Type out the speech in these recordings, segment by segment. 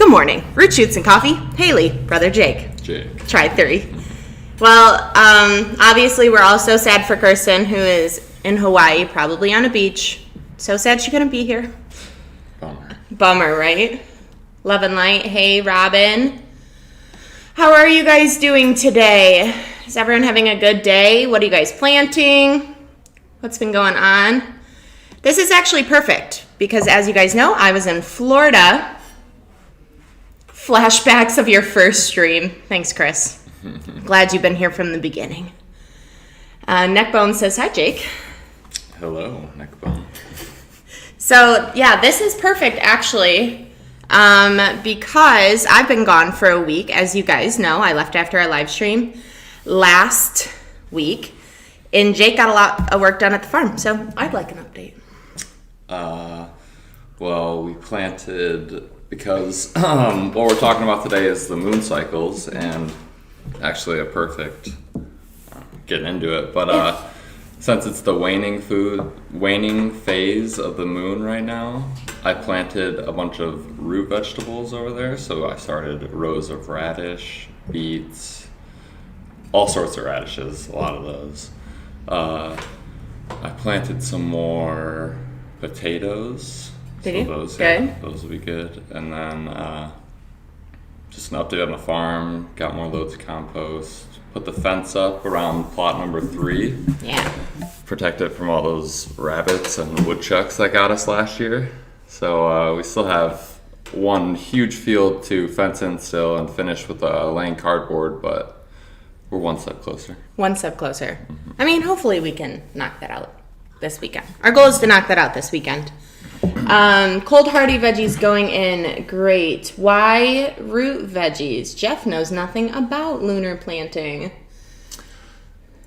Good morning. Root shoots and coffee. Haley, brother Jake. Try 3. Well, obviously we're all so sad for Kirsten, who is in Hawaii, probably on a beach. So sad she couldn't be here. Bummer, right? Love and light. Hey, Robin. How are you guys doing today? Is everyone having a good day? What are you guys planting? What's been going on? This is actually perfect because, as you guys know, I was in Florida. Flashbacks of your first stream. Thanks, Chris. Glad you've been here from the beginning. Neckbone says, hi, Jake. Hello, Neckbone. So, yeah, this is perfect, actually, because I've been gone for a week. As you guys know, I left after our live stream last week, and Jake got a lot of work done at the farm, so I'd like an update. Well, we planted, because what we're talking about today is the moon cycles, and actually a perfect getting into it, but since it's the waning phase of the moon right now, I planted a bunch of root vegetables over there. So I started rows of radish, beets, all sorts of radishes, a lot of those. I planted some more potatoes. Did so you? Those, good. Yeah, those will be good. And then just an update on the farm, got more loads of compost. Put the fence up around plot number 3. Yeah. Protect it from all those rabbits and woodchucks that got us last year. So we still have one huge field to fence in still and finish with laying cardboard, but we're one step closer. One step closer. Mm-hmm. I mean, hopefully we can knock that out this weekend. Our goal is to knock that out this weekend. Cold hardy veggies going in great. Why root veggies? Jeff knows nothing about lunar planting.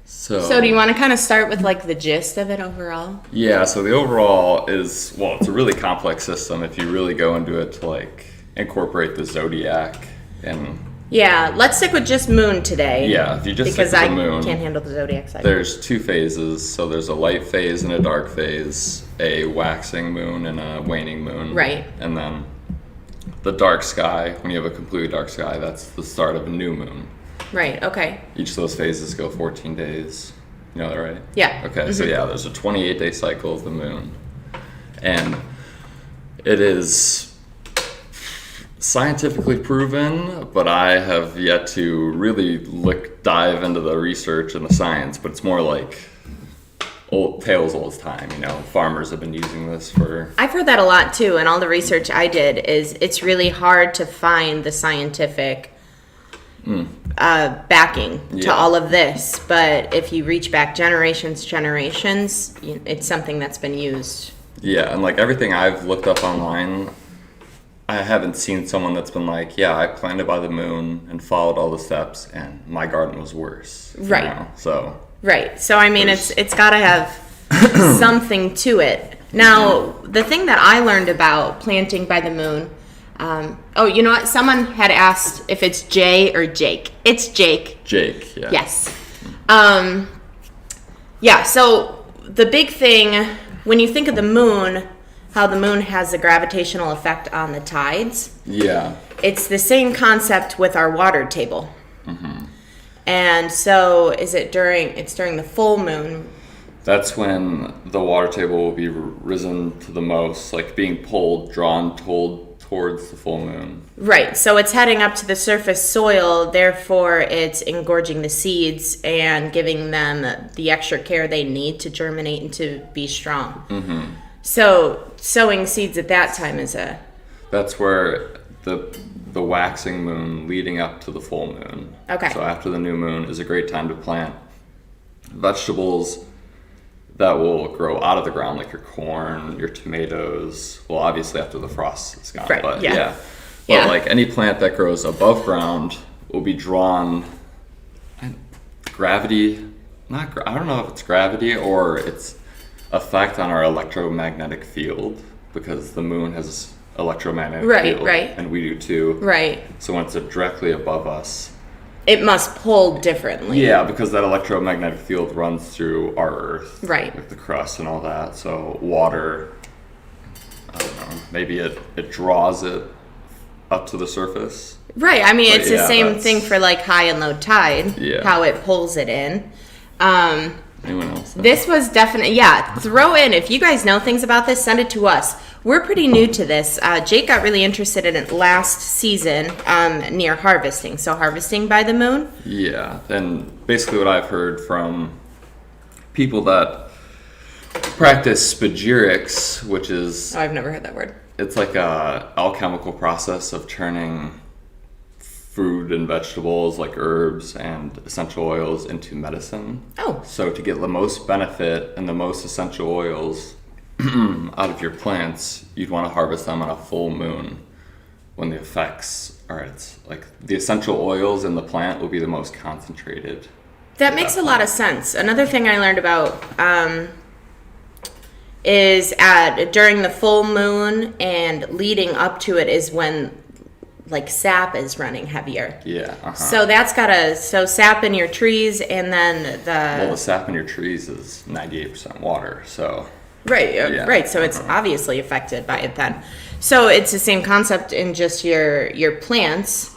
So do you want to kind of start with like the gist of it overall? Yeah, so the overall is, well, it's a really complex system if you really go into it to like incorporate the zodiac and... Yeah, let's stick with just moon today. Yeah, if you just stick with the moon. Because I can't handle the zodiac side. There's 2 phases, so there's a light phase and a dark phase, a waxing moon and a waning moon. Right. And then the dark sky, when you have a completely dark sky, that's the start of a new moon. Right, okay. Each of those phases go 14 days. You know that, right? Yeah. Okay, mm-hmm. So yeah, there's a 28-day cycle of the moon. And it is scientifically proven, but I have yet to really dive into the research and the science, but it's more like tales old as time, you know. Farmers have been using this for... I've heard that a lot too, and all the research I did is it's really hard to find the scientific backing to all of this, but if you reach back generations, it's something that's been used. Yeah, and like everything I've looked up online, I haven't seen someone that's been like, yeah, I planted by the moon and followed all the steps and my garden was worse. Right. You know? So. Right. So I mean, it's got to have something to it. Now, the thing that I learned about planting by the moon, you know what? Someone had asked if it's Jay or Jake. It's Jake. Jake, yeah. Yes. Yeah, so the big thing, when you think of the moon, how the moon has a gravitational effect on the tides. Yeah. It's the same concept with our water table. Mm-hmm. And so it's during the full moon. That's when the water table will be risen to the most, like being drawn towards the full moon. Right. So it's heading up to the surface soil, therefore it's engorging the seeds and giving them the extra care they need to germinate and to be strong. Mm-hmm. So sowing seeds at that time is That's where the waxing moon leading up to the full moon. Okay. So after the new moon is a great time to plant vegetables that will grow out of the ground, like your corn, your tomatoes. Well, obviously after the frost is gone. Right, But yeah. But like any plant that grows above ground will be drawn gravity. I don't know if it's gravity or it's effect on our electromagnetic field, because the moon has electromagnetic field, right, and we do too. Right. So when it's directly above us, it must pull differently. Yeah, because that electromagnetic field runs through our Earth, right, with the crust and all that. So water, I don't know, maybe it draws it up to the surface. Right. I mean, But it's the same that's- thing for like high and low tide. Yeah. How it pulls it in. Anyone else? This was definitely, yeah, throw in, if you guys know things about this, send it to us. We're pretty new to this. Jake got really interested in it last season near harvesting. So harvesting by the moon. Yeah, and basically what I've heard from people that practice spagyrics, which is, Oh, I've never heard that word. it's like a alchemical process of turning food and vegetables like herbs and essential oils into medicine. Oh. So to get the most benefit and the most essential oils out of your plants, you'd want to harvest them on a full moon when the effects are, it's like the essential oils in the plant will be the most concentrated. That makes a lot of sense. Another thing I learned about is during the full moon and leading up to it is when like sap is running heavier. Yeah. So that's so sap in your trees and then Well, the sap in your trees is 98% water, so. Right, Yeah. right. So it's obviously affected by it then. So it's the same concept in just your plants.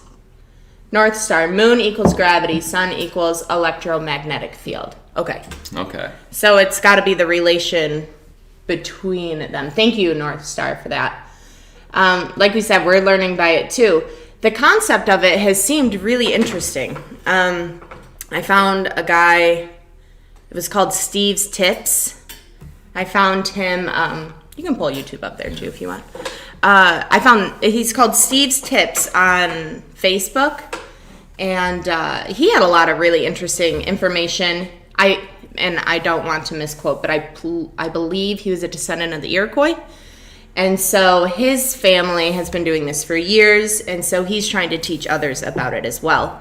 North Star, moon equals gravity, sun equals electromagnetic field. Okay. Okay. So it's got to be the relation between them. Thank you, North Star, for that. Like we said, we're learning by it too. The concept of it has seemed really interesting. I found a guy, it was called Steve's Tips. I found him, you can pull YouTube up there too if you want. He's called Steve's Tips on Facebook. And he had a lot of really interesting information. I don't want to misquote, but I believe he was a descendant of the Iroquois. And so his family has been doing this for years, and so he's trying to teach others about it as well.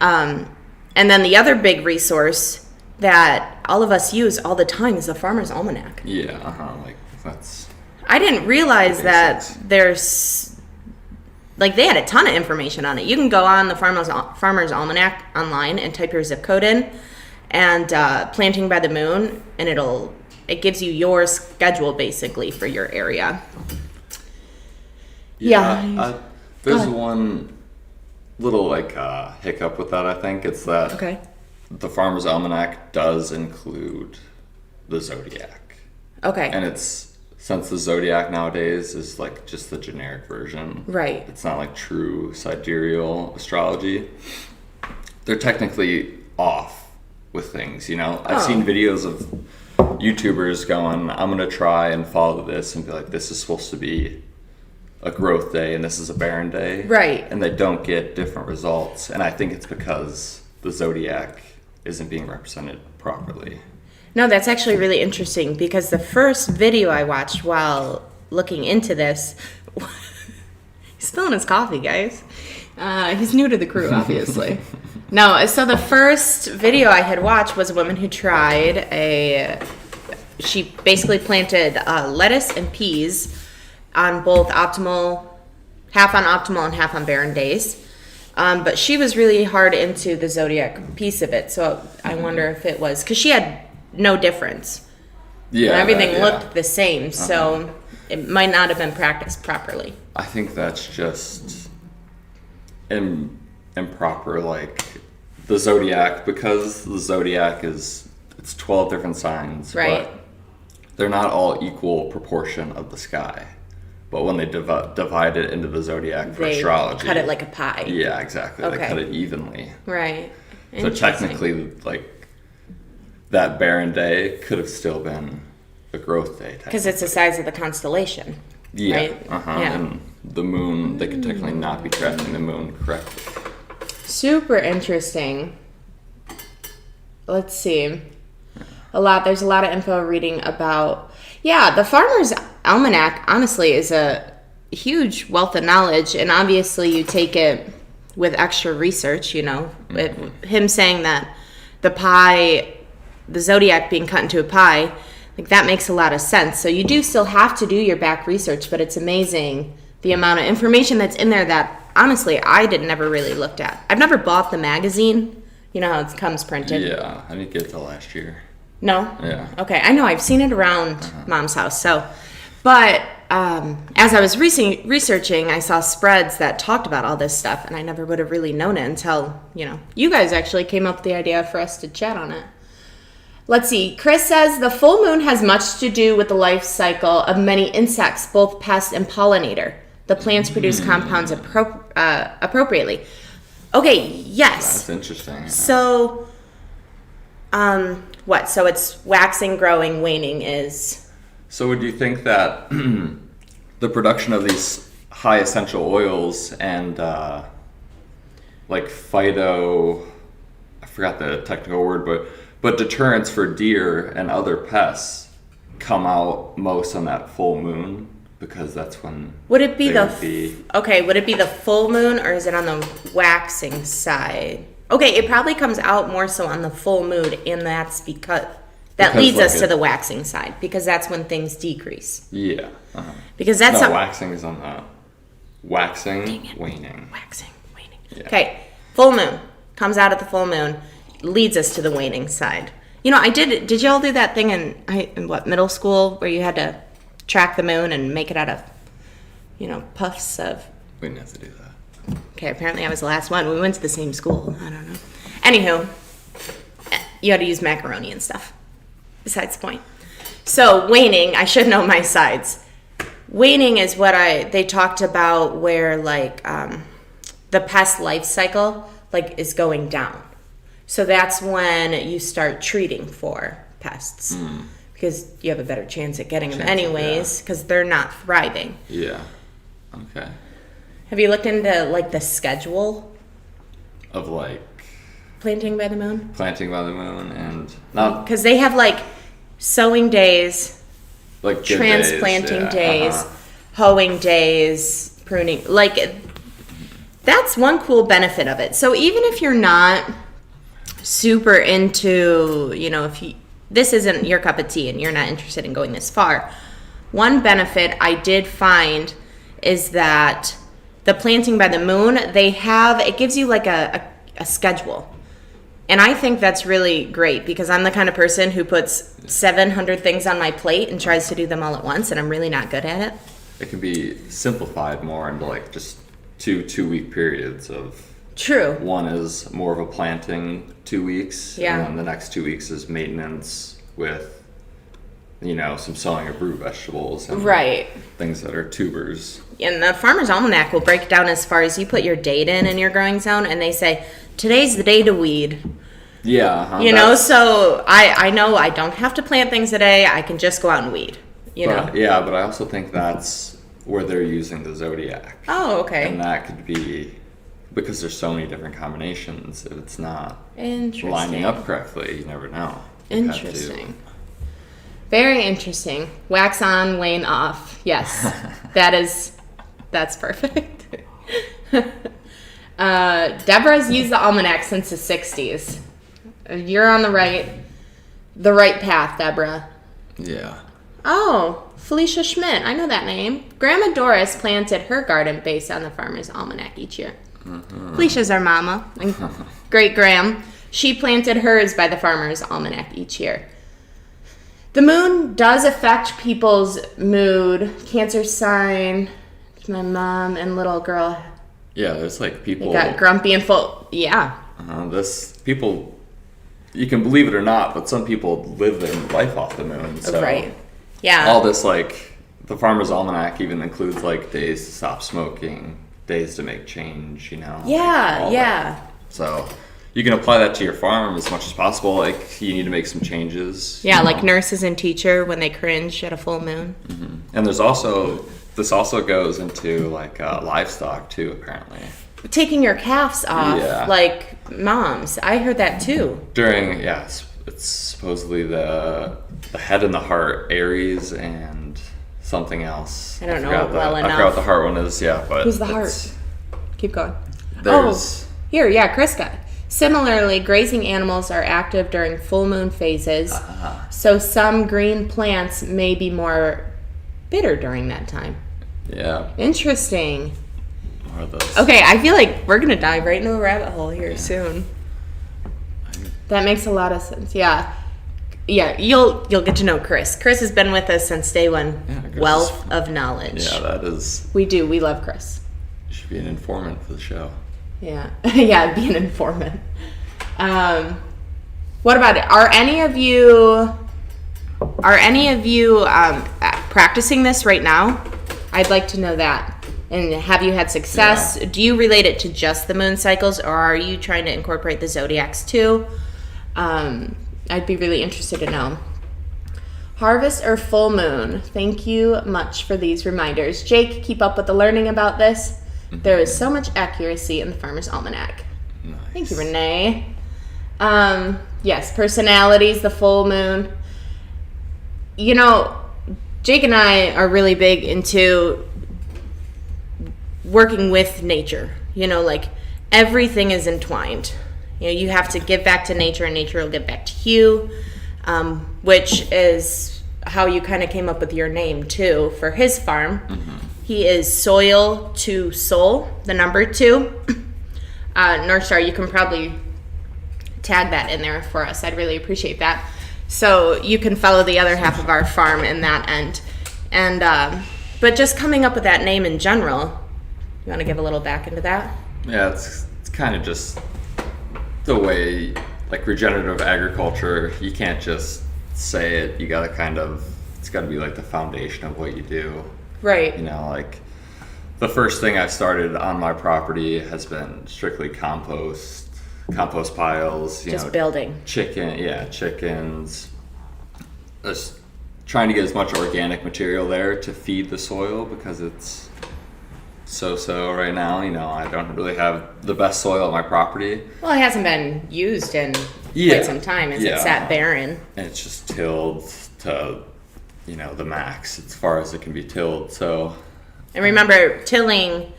And then the other big resource that all of us use all the time is the Farmer's Almanac. Yeah, like that's. I didn't realize that sense. there's, like, they had a ton of information on it. You can go on the Farmer's Almanac online and type your zip code in, and planting by the moon, and it gives you your schedule basically for your area. Yeah. There's one little hiccup with that. I think it's that Okay. the Farmer's Almanac does include the zodiac, Okay. and it's since the zodiac nowadays is like just the generic version. Right. It's not like true sidereal astrology. They're technically off with things, you know. I've seen videos of YouTubers going, I'm gonna try and follow this and be like, this is supposed to be a growth day and this is a barren day. Right. And they don't get different results. And I think it's because the zodiac isn't being represented properly. No, that's actually really interesting because the first video I watched while looking into this, he's spilling his coffee, guys. He's new to the crew, obviously. No, so the first video I had watched was a woman who she basically planted lettuce and peas on both half on optimal and half on barren days. But she was really hard into the zodiac piece of it. So I wonder if it was, because she had no difference. Yeah. And everything looked the same. So it might not have been practiced properly. I think that's just improper, like the zodiac, because the zodiac it's 12 different signs, Right. but they're not all equal proportion of the sky. But when they divide it into the zodiac for They astrology, cut it like a pie. yeah, exactly. Okay. They cut it evenly. Right. So technically, like that barren day could have still been a growth day. Because it's the size of the constellation. Yeah. Right? Yeah. And the moon, they could technically not be tracking the moon correctly. Super interesting. Let's see. There's a lot of info reading about. Yeah, the Farmer's Almanac, honestly, is a huge wealth of knowledge. And obviously, you take it with extra research, you know. Him saying that the zodiac being cut into a pie, like that makes a lot of sense. So you do still have to do your back research, but it's amazing the amount of information that's in there that, honestly, I never really looked at. I've never bought the magazine. You know how it comes printed? Yeah, I didn't get it till last year. No? Yeah. Okay, I know. I've seen it around Mom's house. So, but as I was researching, I saw spreads that talked about all this stuff, and I never would have really known it until, you guys actually came up with the idea for us to chat on it. Let's see. Chris says the full moon has much to do with the life cycle of many insects, both pest and pollinator. The plants produce compounds appropriately. Okay, yes. That's interesting. So, what? So it's waxing, growing, waning is... So would you think that the production of these high essential oils and like phyto... I forgot the technical word, but deterrents for deer and other pests come out most on that full moon because that's when would it be would it be the full moon or is it on the waxing side? Okay, it probably comes out more so on the full moon, and that's because leads us to the waxing side because that's when things decrease. Yeah. Because that's waxing is on the waning. Waxing, waning. Yeah. Okay, full moon comes out at the full moon. Leads us to the waning side. Did y'all do that thing in middle school where you had to track the moon and make it out of, puffs of... We didn't have to do that. Okay, apparently I was the last one. We went to the same school. I don't know. Anywho, you had to use macaroni and stuff. Besides the point. So, waning, I should know my sides. Waning is what they talked about where, the pest life cycle, is going down. So that's when you start treating for pests because you have a better chance at getting them anyways because they're not thriving. Yeah. Okay. Have you looked into the schedule of planting by the moon? Planting by the moon and not because they have sowing days, transplanting days, hoeing days, pruning. That's one cool benefit of it. So even if you're not super into, if this isn't your cup of tea and you're not interested in going this far, one benefit I did find is that the planting by the moon, it gives you a schedule. And I think that's really great because I'm the kind of person who puts 700 things on my plate and tries to do them all at once, and I'm really not good at it. It can be simplified more into just 2-week periods of... True. One is more of a planting 2 weeks, yeah. And then the next 2 weeks is maintenance with, some sowing of root vegetables and things that are tubers. And the Farmer's Almanac will break it down as far as you put your date in your growing zone, and they say, today's the day to weed. Yeah. So I know I don't have to plant things today. I can just go out and weed, know? Yeah, but I also think that's where they're using the zodiac. Oh, okay. And that could be... because there's so many different combinations, if it's not lining up correctly, you never know. Interesting. Very interesting. Wax on, wane off. Yes, that's perfect. Deborah's used the Almanac since the 60s. You're on the right path, Deborah. Yeah. Oh, Felicia Schmidt. I know that name. Grandma Doris planted her garden based on the Farmer's Almanac each year. Mm-hmm. Felicia's our mama. And great Graham. She planted hers by the Farmer's Almanac each year. The moon does affect people's mood. Cancer sign. My mom and little girl. Yeah, there's people... They got grumpy and full... Yeah. People... You can believe it or not, but some people live their life off the moon. So right. Yeah. All this, the Farmer's Almanac even includes, days to stop smoking, days to make change, Yeah, yeah. That. So you can apply that to your farm as much as possible. You need to make some changes. Yeah, nurses and teacher when they cringe at a full moon. Mm-hmm. And this also goes into livestock too, apparently. Taking your calves off, moms. I heard that too. It's supposedly the head and the heart, Aries, and something else. I don't know enough. I forgot what the heart one is, but... Who's the heart? Keep going. There's... Chris got. Similarly, grazing animals are active during full moon phases, so some green plants may be more bitter during that time. Yeah. Interesting. More of those. Okay, I feel like we're going to dive right into a rabbit hole here soon. That makes a lot of sense, yeah. Yeah, you'll get to know Chris. Chris has been with us since day one. Yeah, Wealth of knowledge. Yeah, that is. We do. We love Chris. You should be an informant for the show. Yeah, yeah, be an informant. What about it? Are any of you practicing this right now? I'd like to know that. And have you had success? Yeah. Do you relate it to just the moon cycles, or are you trying to incorporate the zodiacs too? I'd be really interested to know. Harvest or full moon? Thank you much for these reminders. Jake, keep up with the learning about this. There is so much accuracy in the Farmer's Almanac. Nice. Thank you, Renee. Yes, personalities, the full moon. You know, Jake and I are really big into working with nature. You know, like everything is entwined. You know, you have to give back to nature and nature will give back to you, which is how you kind of came up with your name too for his farm. Mm-hmm. He is Soil to Soul, the number 2. North Star, you can probably tag that in there for us. I'd really appreciate that. So you can follow the other half of our farm in that end. And but just coming up with that name in general, you want to give a little back into that? Yeah, it's kind of just the way, like regenerative agriculture, you can't just say it. You got to it's got to be like the foundation of what you do. Right. You know, like the first thing I've started on my property has been strictly compost piles, just building. Chickens. Just trying to get as much organic material there to feed the soil because it's so right now. You know, I don't really have the best soil at my property. Well, it hasn't been used in quite some time. It sat barren. And it's just tilled to, you know, the max as far as it can be tilled. So, and remember, tilling,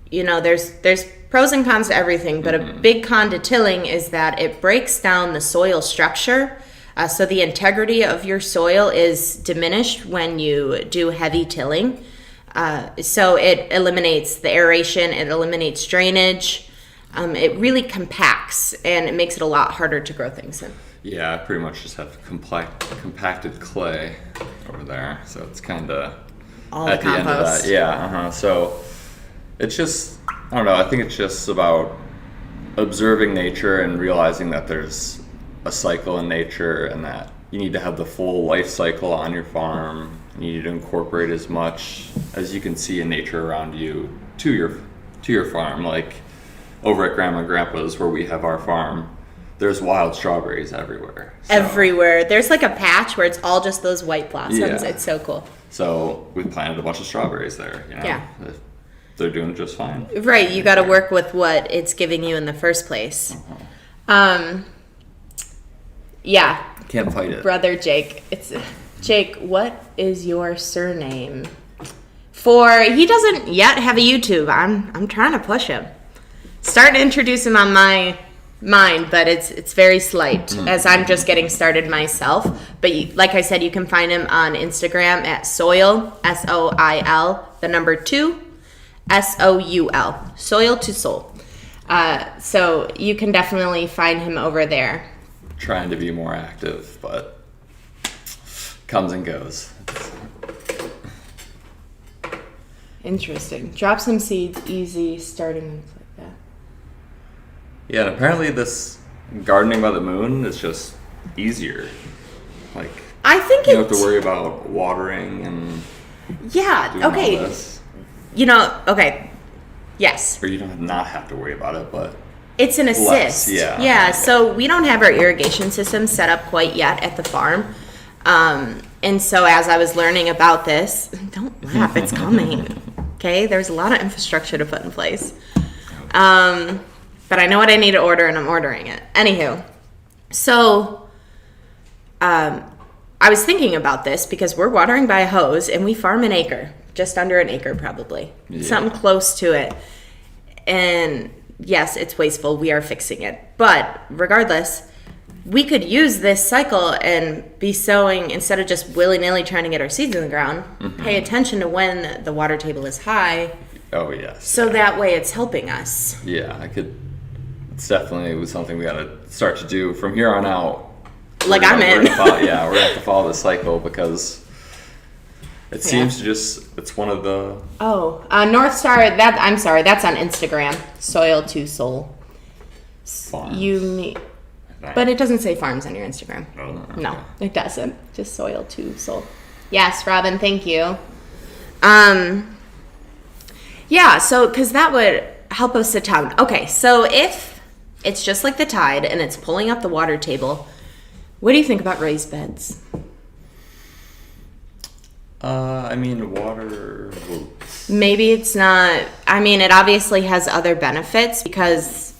you know, there's pros and cons to everything, but a big con to tilling is that it breaks down the soil structure. So the integrity of your soil is diminished when you do heavy tilling. So it eliminates the aeration, it eliminates drainage. It really compacts, and it makes it a lot harder to grow things in. Yeah, I pretty much just have compacted clay over there, so it's kind of at the end of that. Yeah, so it's just, I don't know, I think it's just about observing nature and realizing that there's a cycle in nature and that you need to have the full life cycle on your farm. You need to incorporate as much as you can see in nature around you to your farm. Like over at Grandma and Grandpa's where we have our farm, there's wild strawberries everywhere. So, everywhere. There's like a patch where it's all just those white blossoms. Yeah. It's so cool. So we planted a bunch of strawberries there. You know? Yeah. They're doing just fine. Right. You got to work with what it's giving you in the first place. Yeah. Can't fight it. Brother Jake. Jake, what is your surname? He doesn't yet have a YouTube. I'm trying to push him. Starting to introduce him on my mind, but it's very slight as I'm just getting started myself. But like I said, you can find him on Instagram at Soil, SOIL, the number 2, SOUL, Soil to Soul. So you can definitely find him over there. Trying to be more active, but comes and goes. Interesting. Drop some seeds, easy, starting things like that. Yeah, and apparently this gardening by the moon is just easier. Like, I think you don't have to worry about watering and doing all this. You know, okay, yes. Or you don't not have to worry about it, but it's an assist. Yeah, so we don't have our irrigation system set up quite yet at the farm. And so as I was learning about this, don't laugh, it's coming. Okay, there's a lot of infrastructure to put in place. But I know what I need to order and I'm ordering it. Anywho, so I was thinking about this because we're watering by a hose and we farm an acre, just under an acre probably, something close to it. And yes, it's wasteful. We are fixing it. But regardless, we could use this cycle and be sowing instead of just willy-nilly trying to get our seeds in the ground. Pay attention to when the water table is high. Oh, yes. So that way it's helping us. Yeah, it's definitely something we got to start to do from here on out. Like I'm in. We're gonna have to follow the cycle because it seems to it's one of the... Oh, North Star, I'm sorry, that's on Instagram. Soil to Soul. Farms. But it doesn't say farms on your Instagram. Oh, okay. No, it doesn't. Just Soil to Soul. Yes, Robin, thank you. Yeah, so, because that would help us sit down. Okay, so if it's just like the tide and it's pulling up the water table, what do you think about raised beds? I mean, water... Maybe it's not... I mean, it obviously has other benefits because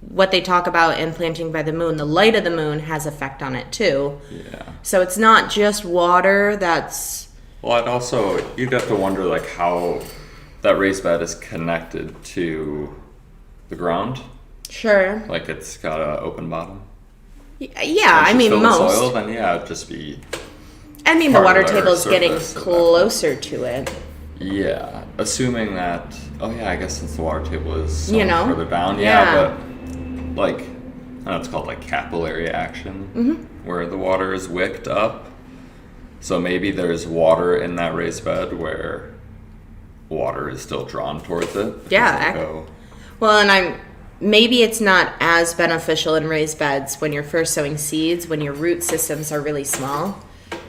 what they talk about in Planting by the Moon, the light of the moon has effect on it too. Yeah. So it's not just water that's... Well, I'd also... You'd have to wonder, like, how that raised bed is connected to the ground. Sure. Like, it's got an open bottom. Yeah, I mean, most. Soil, then yeah, it'd just be... I mean, the water table is getting closer to it. Yeah, assuming that... Oh, yeah, I guess since the water table is further down. Yeah. But, like, I know it's called, like, capillary action, where the water is wicked up. So maybe there's water in that raised bed where water is still drawn towards it. Yeah. Well, and maybe it's not as beneficial in raised beds when you're first sowing seeds, when your root systems are really small.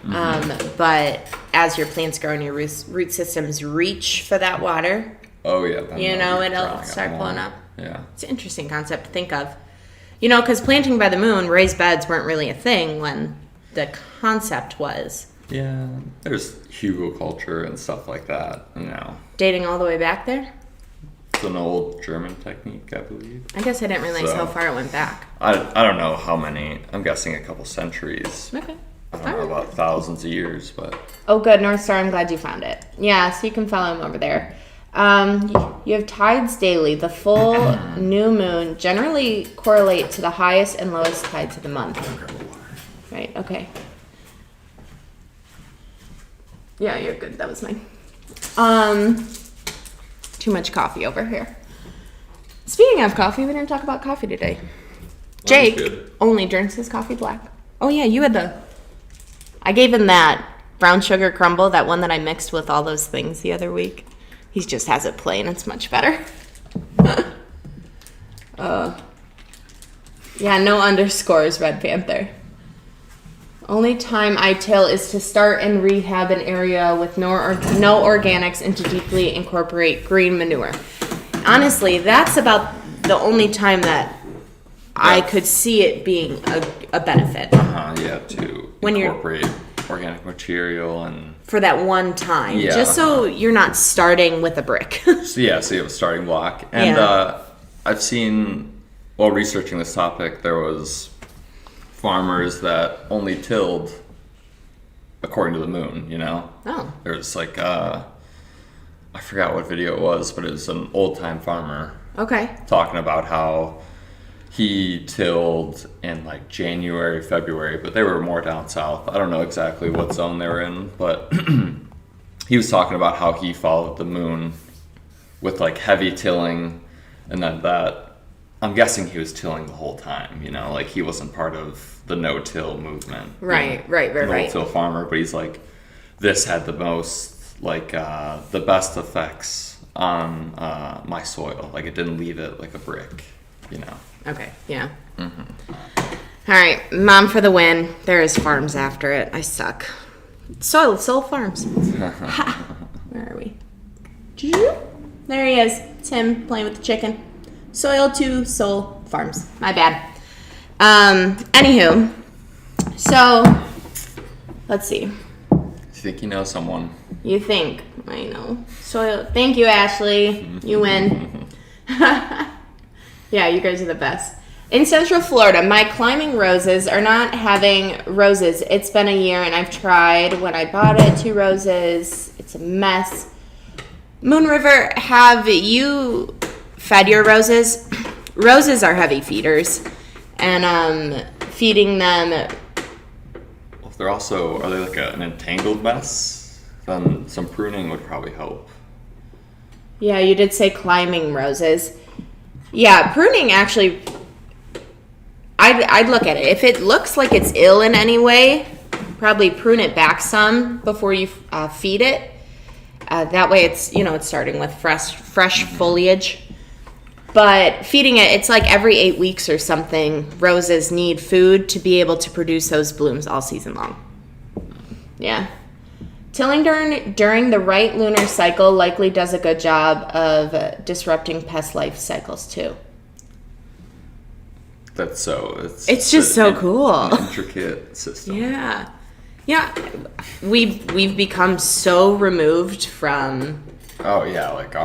But as your plants grow and your root systems reach for that water, it'll start pulling up. Yeah. It's an interesting concept to think of. Because Planting by the Moon, raised beds weren't really a thing when the concept was. Yeah, there's hugelkultur and stuff like that, Dating all the way back there? It's an old German technique, I believe. I guess I didn't realize how far it went back. I don't know how many. I'm guessing a couple centuries. Okay. I don't know about thousands of years, but... Oh, good. North Star, I'm glad you found it. Yeah, so you can follow him over there. You have tides daily. The full new moon generally correlate to the highest and lowest tides of the month. Right, okay. Yeah, you're good. That was mine. Too much coffee over here. Speaking of coffee, we didn't talk about coffee today. Jake only drinks his coffee black. Oh, yeah, you had I gave him that brown sugar crumble, that one that I mixed with all those things the other week. He just has it plain. It's much better. Yeah, no underscores, Red Panther. Only time I till is to start and rehab an area with no organics and to deeply incorporate green manure. Honestly, that's about the only time that I could see it being a benefit. To incorporate organic material and... For that one time. Yeah. Just so you're not starting with a brick. So you have a starting block. And I've seen, while researching this topic, there was farmers that only tilled according to the moon, Oh. There's like, I forgot what video it was, but it was an old-time farmer. Okay. Talking about how he tilled in like January, February, but they were more down south. I don't know exactly what zone they were in, but he was talking about how he followed the moon with like heavy tilling, and then I'm guessing he was tilling the whole time, like he wasn't part of the no-till movement. Right. No-till farmer, but he's like, this had the most, like, the best effects on my soil. Like, it didn't leave it like a brick, Okay, yeah. All right, Mom for the win. There is farms after it. I suck. Soil Farms. Where are we? There he is. It's him playing with the chicken. Soil to Soul Farms. My bad. Anywho, so let's see. You think you know someone? You think? I know. Soil. Thank you, Ashley. You win. Yeah, you guys are the best. In Central Florida, my climbing roses are not having roses. It's been a year and I've tried. When I bought it, 2 roses. It's a mess. Moon River, have you fed your roses? Roses are heavy feeders. And feeding them... Well, if they're are they like an entangled mess? Then some pruning would probably help. Yeah, you did say climbing roses. Yeah, pruning actually, I'd look at it. If it looks like it's ill in any way, probably prune it back some before you feed it. That way it's, it's starting with fresh foliage. But feeding it, it's like every 8 weeks or something, roses need food to be able to produce those blooms all season long. Yeah. Tilling during the right lunar cycle likely does a good job of disrupting pest life cycles too. That's it's just so cool. An intricate system. Yeah. Yeah. We've become so removed from... Oh, yeah, like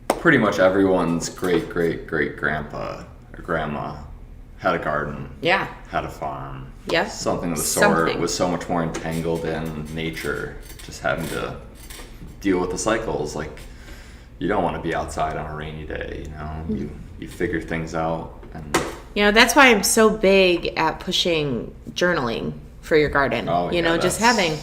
pretty much everyone's great-great-great-grandpa or grandma had a garden. Yeah. Had a farm. Yeah. Something of the sort was so much more entangled in nature, just having to deal with the cycles. Like, you don't want to be outside on a rainy day, You figure things out. And that's why I'm so big at pushing journaling for your garden. Oh, just having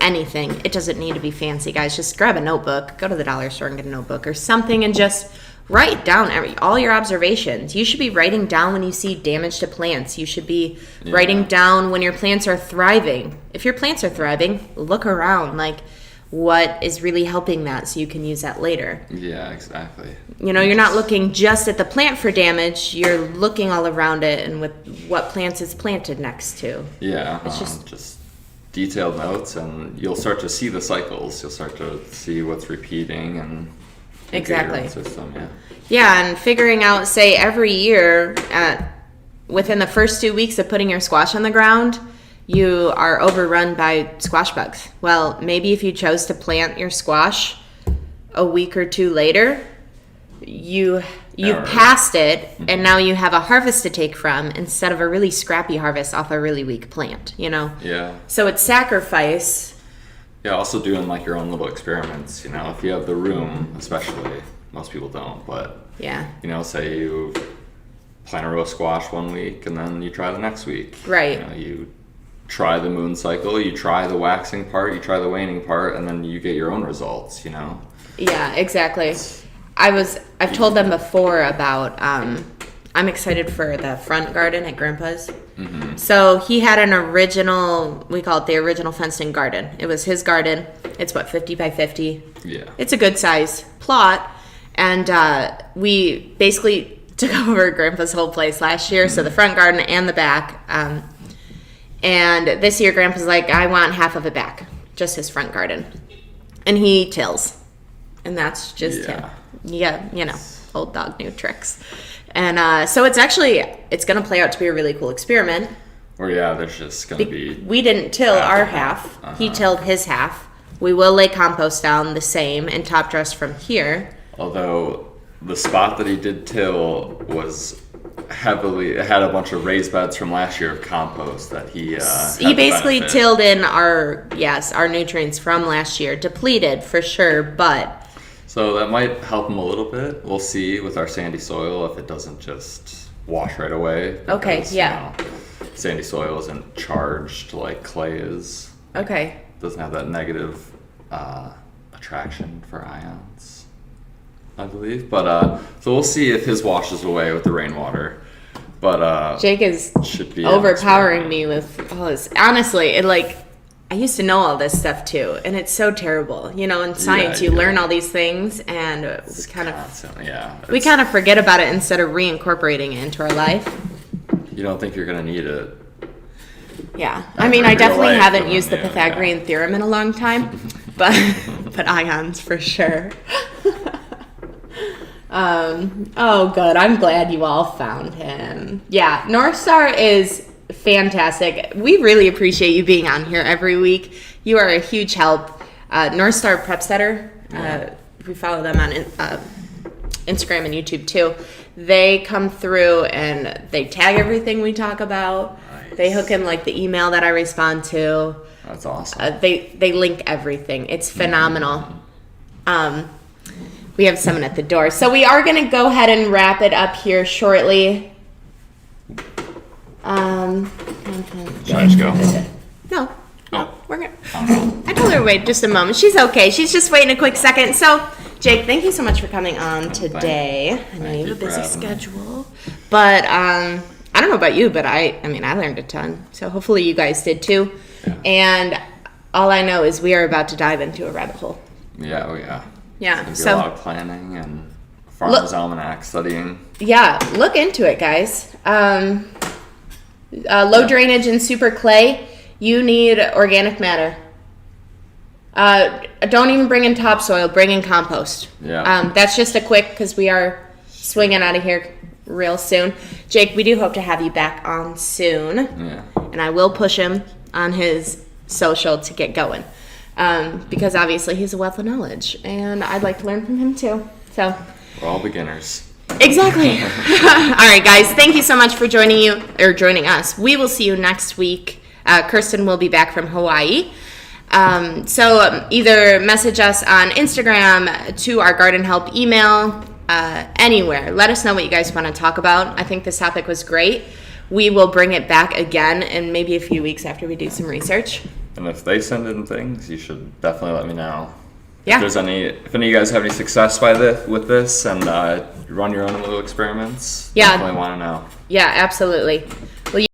anything. It doesn't need to be fancy, guys. Just grab a notebook, go to the dollar store and get a notebook or something and just write down all your observations. You should be writing down when you see damage to plants. You should be writing down when your plants are thriving. If your plants are thriving, look around. Like, what is really helping that so you can use that later. Yeah, exactly. You're not looking just at the plant for damage. You're looking all around it and with what plants it's planted next to. Yeah, it's just detailed notes, and you'll start to see the cycles. You'll start to see what's repeating and exactly. Your own system, and figuring out, say, every year within the first 2 weeks of putting your squash on the ground, you are overrun by squash bugs. Well, maybe if you chose to plant your squash a week or two later, you passed it, and now you have a harvest to take from instead of a really scrappy harvest off a really weak plant, Yeah. So it's sacrifice. Yeah, also doing like your own little experiments, if you have the room, especially. Most people don't, but say you plant a row of squash 1 week and then you try the next week. Right. You try the moon cycle, you try the waxing part, you try the waning part, and then you get your own results, Yeah, exactly. I've told them before about I'm excited for the front garden at Grandpa's. Mm-hmm. So he had an original, we call it the original fenced-in garden. It was his garden. It's 50 by 50. Yeah. It's a good size plot. And we basically took over Grandpa's whole place last year. Mm-hmm. So the front garden and the back. And this year Grandpa's like, I want half of it back. Just his front garden. And he tills. And that's just him. Yeah, old dog, new tricks. And so it's going to play out to be a really cool experiment. Or there's just going to be... We didn't till our half. Uh-huh. He tilled his half. We will lay compost down the same and top dress from here. Although the spot that he did till was it had a bunch of raised beds from last year of compost that he basically tilled in our nutrients from last year, depleted for sure, but... So that might help him a little bit. We'll see with our sandy soil if it doesn't just wash right away. Because, sandy soil isn't charged like clay is. Okay. Doesn't have that negative attraction for ions, I believe. But so we'll see if his washes away with the rainwater. But Jake is overpowering me with all this. Honestly, I used to know all this stuff too, and it's so terrible. In science, you learn all these things, and we kind of forget about it instead of reincorporating it into our life. You don't think you're going to need it. Yeah. I mean, I definitely haven't used the Pythagorean theorem in a long time, but ions for sure. Oh, good. I'm glad you all found him. Yeah, North Star is fantastic. We really appreciate you being on here every week. You are a huge help. North Star Prep Setter, we follow them on Instagram and YouTube too. They come through and they tag everything we talk about. Nice. They hook in the email that I respond to. That's awesome. They link everything. It's phenomenal. We have someone at the door. So we are going to go ahead and wrap it up here shortly. Should I just go? No. We're good. I told her to wait just a moment. She's okay. She's just waiting a quick second. So, Jake, thank you so much for coming on today. I know you have a busy schedule. But I don't know about you, but I mean, I learned a ton. So hopefully you guys did too. Yeah. And all I know is we are about to dive into a rabbit hole. Yeah, oh yeah. Yeah. So a lot of planning and farmer's almanac studying. Yeah, look into it, guys. Low drainage and super clay. You need organic matter. Don't even bring in topsoil. Bring in compost. Yeah. That's just a quick, because we are swinging out of here real soon. Jake, we do hope to have you back on soon. Yeah. And I will push him on his social to get going. Because obviously he's a wealth of knowledge. And I'd like to learn from him too. So We're all beginners. exactly. All right, guys. Thank you so much for joining us. We will see you next week. Kirsten will be back from Hawaii. So either message us on Instagram, to our garden help email, anywhere. Let us know what you guys want to talk about. I think this topic was great. We will bring it back again in maybe a few weeks after we do some research. And if they send in things, you should definitely let me know. Yeah. If any of you guys have any success with this and run your own little experiments, Yeah. definitely want to know. Yeah, absolutely. Well,